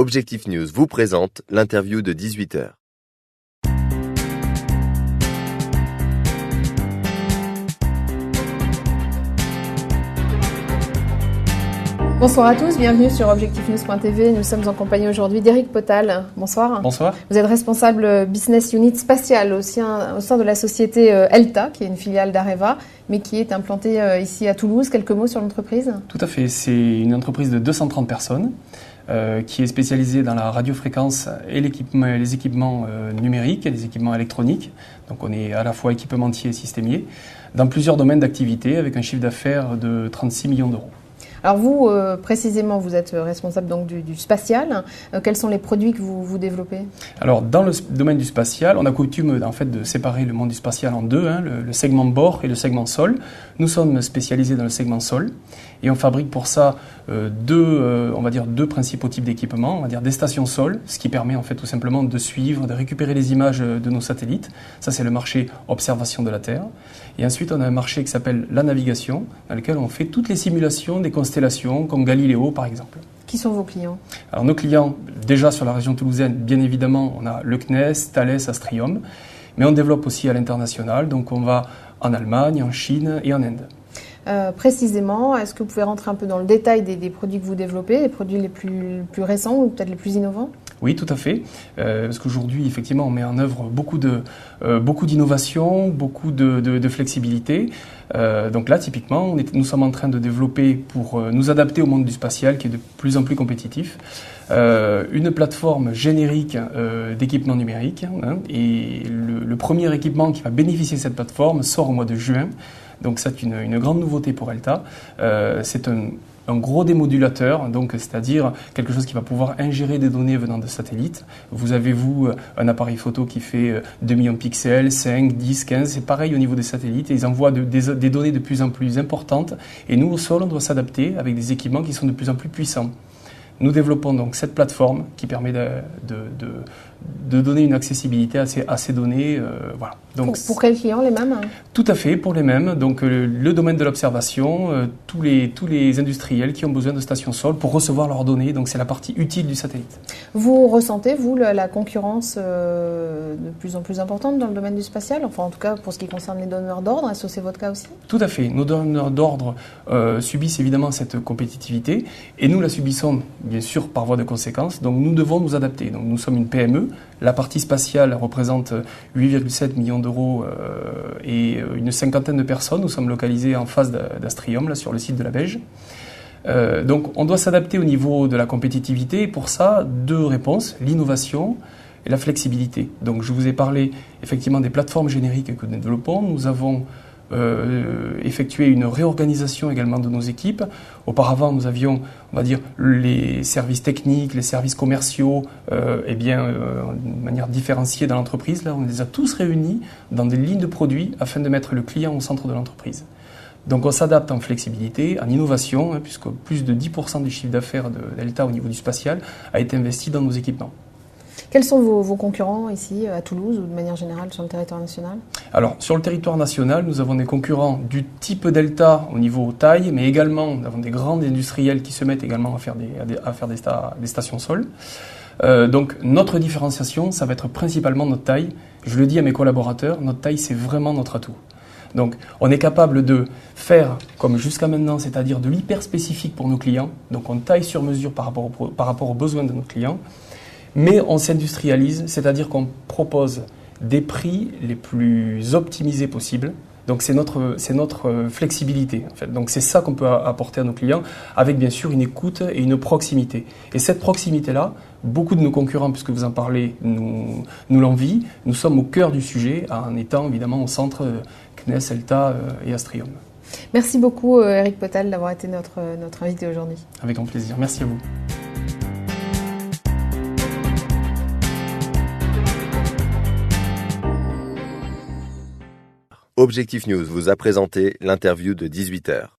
Objectif News vous présente l'interview de 18h. Bonsoir à tous, bienvenue sur objectifnews.tv. Nous sommes en compagnie aujourd'hui d'Éric Potal. Bonsoir. Bonsoir. Vous êtes responsable business unit spatial au sein de la société Elta, qui est une filiale d'Areva, mais qui est implantée ici à Toulouse. Quelques mots sur l'entreprise ? Tout à fait. C'est une entreprise de 230 personnes qui est spécialisée dans la radiofréquence et les équipements numériques et les équipements électroniques. Donc on est à la fois équipementier et systémier dans plusieurs domaines d'activité avec un chiffre d'affaires de 36 millions d'euros. Alors vous, précisément, vous êtes responsable donc du spatial. Quels sont les produits que vous développez ? Alors dans le domaine du spatial, on a coutume en fait de séparer le monde du spatial en deux, le segment bord et le segment sol. Nous sommes spécialisés dans le segment sol et on fabrique pour ça deux principaux types d'équipements. On va dire des stations sol, ce qui permet en fait tout simplement de suivre, de récupérer les images de nos satellites. Ça c'est le marché observation de la Terre. Et ensuite on a un marché qui s'appelle la navigation, dans lequel on fait toutes les simulations des constellations comme Galiléo par exemple. Qui sont vos clients ? Alors nos clients, déjà sur la région toulousaine, bien évidemment, on a le CNES, Thales, Astrium, mais on développe aussi à l'international, donc on va en Allemagne, en Chine et en Inde. Précisément, est-ce que vous pouvez rentrer un peu dans le détail des produits que vous développez, les produits les plus récents ou peut-être les plus innovants ? Oui, tout à fait. Parce qu'aujourd'hui, effectivement, on met en œuvre beaucoup d'innovation, beaucoup de flexibilité. Donc là, typiquement, nous sommes en train de développer pour nous adapter au monde du spatial qui est de plus en plus compétitif. Une plateforme générique d'équipement numérique. Et le premier équipement qui va bénéficier de cette plateforme sort au mois de juin. Donc c'est une grande nouveauté pour Elta. C'est un gros démodulateur, donc c'est-à-dire quelque chose qui va pouvoir ingérer des données venant de satellites. Vous avez, un appareil photo qui fait 2 millions de pixels, 5, 10, 15, c'est pareil au niveau des satellites, et ils envoient des données de plus en plus importantes, et nous, au sol, on doit s'adapter avec des équipements qui sont de plus en plus puissants. Nous développons donc cette plateforme qui permet de donner une accessibilité à ces données. Voilà. Donc, pour quels clients, les mêmes ? Tout à fait, pour les mêmes. Donc le domaine de l'observation, tous les industriels qui ont besoin de stations sol pour recevoir leurs données. Donc c'est la partie utile du satellite. Vous ressentez, vous, la concurrence de plus en plus importante dans le domaine du spatial ? Enfin, en tout cas, pour ce qui concerne les donneurs d'ordre, est-ce que c'est votre cas aussi ? Tout à fait. Nos donneurs d'ordre subissent évidemment cette compétitivité et nous la subissons bien sûr par voie de conséquence. Donc nous devons nous adapter. Donc nous sommes une PME. La partie spatiale représente 8,7 millions d'euros et une cinquantaine de personnes. Nous sommes localisés en face d'Astrium, là sur le site de la Beige. Donc on doit s'adapter au niveau de la compétitivité. Et pour ça, deux réponses, l'innovation et la flexibilité. Donc je vous ai parlé effectivement des plateformes génériques que nous développons. Nous avons effectuer une réorganisation également de nos équipes. Auparavant, nous avions, on va dire, les services techniques, les services commerciaux, de manière différenciée dans l'entreprise. Là, on les a tous réunis dans des lignes de produits afin de mettre le client au centre de l'entreprise. Donc on s'adapte en flexibilité, en innovation, puisque plus de 10% du chiffre d'affaires de Elta au niveau du spatial a été investi dans nos équipements. Quels sont vos concurrents ici à Toulouse ou de manière générale sur le territoire national ? Alors sur le territoire national, nous avons des concurrents du type Delta au niveau taille, mais également nous avons des grands industriels qui se mettent également à faire des stations sol. Donc notre différenciation, ça va être principalement notre taille. Je le dis à mes collaborateurs, notre taille c'est vraiment notre atout. Donc on est capable de faire comme jusqu'à maintenant, c'est-à-dire de l'hyper spécifique pour nos clients. Donc on taille sur mesure par rapport aux besoins de nos clients. Mais on s'industrialise, c'est-à-dire qu'on propose des prix les plus optimisés possibles. Donc c'est notre flexibilité en fait. Donc c'est ça qu'on peut apporter à nos clients avec bien sûr une écoute et une proximité. Et cette proximité-là, beaucoup de nos concurrents, puisque vous en parlez, nous l'envient. Nous sommes au cœur du sujet en étant évidemment au centre CNES, Elta et Astrium. Merci beaucoup Éric Potal d'avoir été notre invité aujourd'hui. Avec grand plaisir. Merci à vous. Objectif News vous a présenté l'interview de 18h.